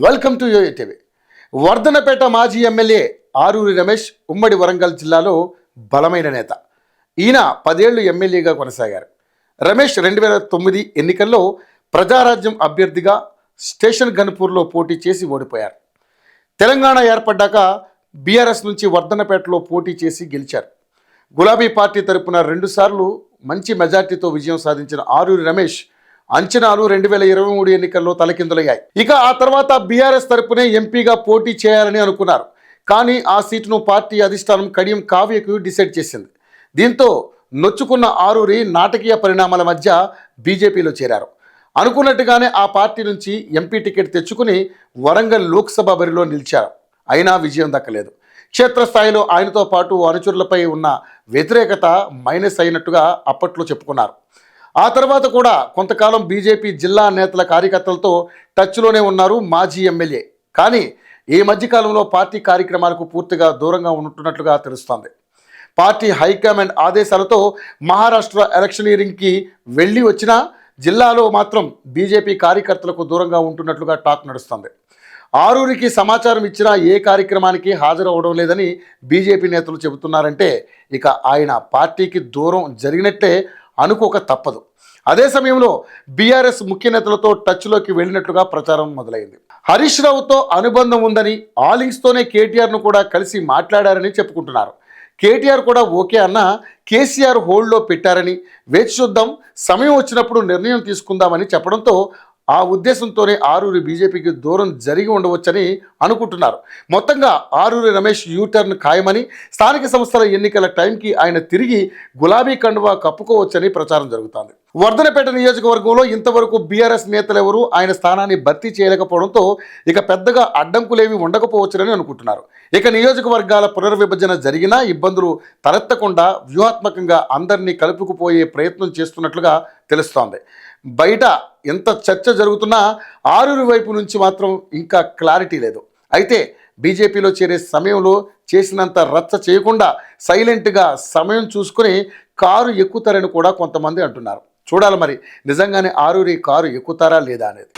Welcome to YOYO TV. Wardhannapet మాజీ MLA Aruri Ramesh ఉమ్మడి వరంగల్ జిల్లాలో బలమైన నేత. ఈయన 10 ఏళ్లు ఎమ్మెల్యేగా కొనసాగారు. రమేష్ 2009 ఎన్నికల్లో ప్రజారాజ్యం అభ్యర్థిగా స్టేషన్ గన్పూర్లో పోటీ చేసి ఓడిపోయారు. తెలంగాణ ఏర్పడ్డాక బీఆర్ఎస్ నుంచి వర్ధనపేటలో పోటీ చేసి గెలిచారు. గులాబీ పార్టీ తరపున 2 సార్లు మంచి మెజార్టీతో విజయం సాధించిన ఆరూరి రమేష్ అంచనాలు 2023 ఎన్నికల్లో తలకిందులయ్యాయి. ఇక ఆ తర్వాత బీఆర్ఎస్ తరపునే ఎంపీగా పోటీ చేయాలని అనుకున్నారు. కానీ ఆ సీటును పార్టీ అధిష్టానం కడియం కావ్యకు డిసైడ్ చేసింది. దీంతో నొచ్చుకున్న ఆరూరి నాటకీయ పరిణామాల మధ్య బీజేపీలో చేరారు. అనుకున్నట్టుగానే ఆ పార్టీ నుంచి ఎంపీ టికెట్ తెచ్చుకుని వరంగల్ లోక్సభ బరిలో నిలిచారు. అయినా విజయం దక్కలేదు. క్షేత్రస్థాయిలో ఆయనతో పాటు అనుచరులపై ఉన్న వ్యతిరేకత మైనస్ అయినట్టుగా అప్పట్లో చెప్పుకున్నారు. ఆ తర్వాత కూడా కొంతకాలం బీజేపీ జిల్లా నేతల కార్యకర్తలతో టచ్లోనే ఉన్నారు మాజీ ఎమ్మెల్యే. కానీ ఈ మధ్యకాలంలో పార్టీ కార్యక్రమాలకు పూర్తిగా దూరంగా ఉంటున్నట్లుగా తెలుస్తోంది. పార్టీ హైకమాండ్ ఆదేశాలతో మహారాష్ట్ర ఎలక్షనీరింగ్కి వెళ్ళి వచ్చినా జిల్లాలో మాత్రం బీజేపీ కార్యకర్తలకు దూరంగా ఉంటున్నట్లుగా టాక్ నడుస్తుంది. ఆరూరికి సమాచారం ఇచ్చినా ఏ కార్యక్రమానికి హాజరవడం లేదని బీజేపీ నేతలు చెబుతున్నారంటే ఇక ఆయన పార్టీకి దూరం జరిగినట్టే అనుకోక తప్పదు. అదే సమయంలో బీఆర్ఎస్ ముఖ్య నేతలతో టచ్లోకి వెళ్ళినట్లుగా ప్రచారం మొదలైంది. హరీష్ రావుతో అనుబంధం ఉందని, ఆలింగ్స్తోనే కేటీఆర్ను కూడా కలిసి మాట్లాడారని చెప్పుకుంటున్నారు. కేటీఆర్ కూడా ఓకే అన్న కేసీఆర్ హోల్డ్లో పెట్టారని, వేచి చూద్దాం, సమయం వచ్చినప్పుడు నిర్ణయం తీసుకుందామని చెప్పడంతో ఆ ఉద్దేశంతోనే ఆరూరి బీజేపీకి దూరం జరిగి ఉండవచ్చని అనుకుంటున్నారు. మొత్తంగా ఆరూరి రమేష్ యూటర్న్ ఖాయమని, స్థానిక సంస్థల ఎన్నికల టైంకి ఆయన తిరిగి గులాబీ కండువా కప్పుకోవచ్చని ప్రచారం జరుగుతోంది. వర్ధనపేట నియోజకవర్గంలో ఇంతవరకు బీఆర్ఎస్ నేతలెవరూ ఆయన స్థానాన్ని భర్తీ చేయలేకపోవడంతో ఇక పెద్దగా అడ్డంకులేవి ఉండకపోవచ్చునని అనుకుంటున్నారు. ఇక నియోజకవర్గాల పునర్విభజన జరిగినా ఇబ్బందులు తలెత్తకుండా వ్యూహాత్మకంగా అందరినీ కలుపుకుపోయే ప్రయత్నం చేస్తున్నట్లుగా తెలుస్తోంది. బయట ఎంత చర్చ జరుగుతున్నా ఆరూరి వైపు నుంచి మాత్రం ఇంకా క్లారిటీ లేదు. అయితే బీజేపీలో చేరే సమయంలో చేసినంత రచ్చ చేయకుండా సైలెంట్గా సమయం చూసుకుని కారు ఎక్కుతారని కూడా కొంతమంది అంటున్నారు. చూడాలి మరి నిజంగానే ఆరూరి కారు ఎక్కుతారా లేదా అనేది.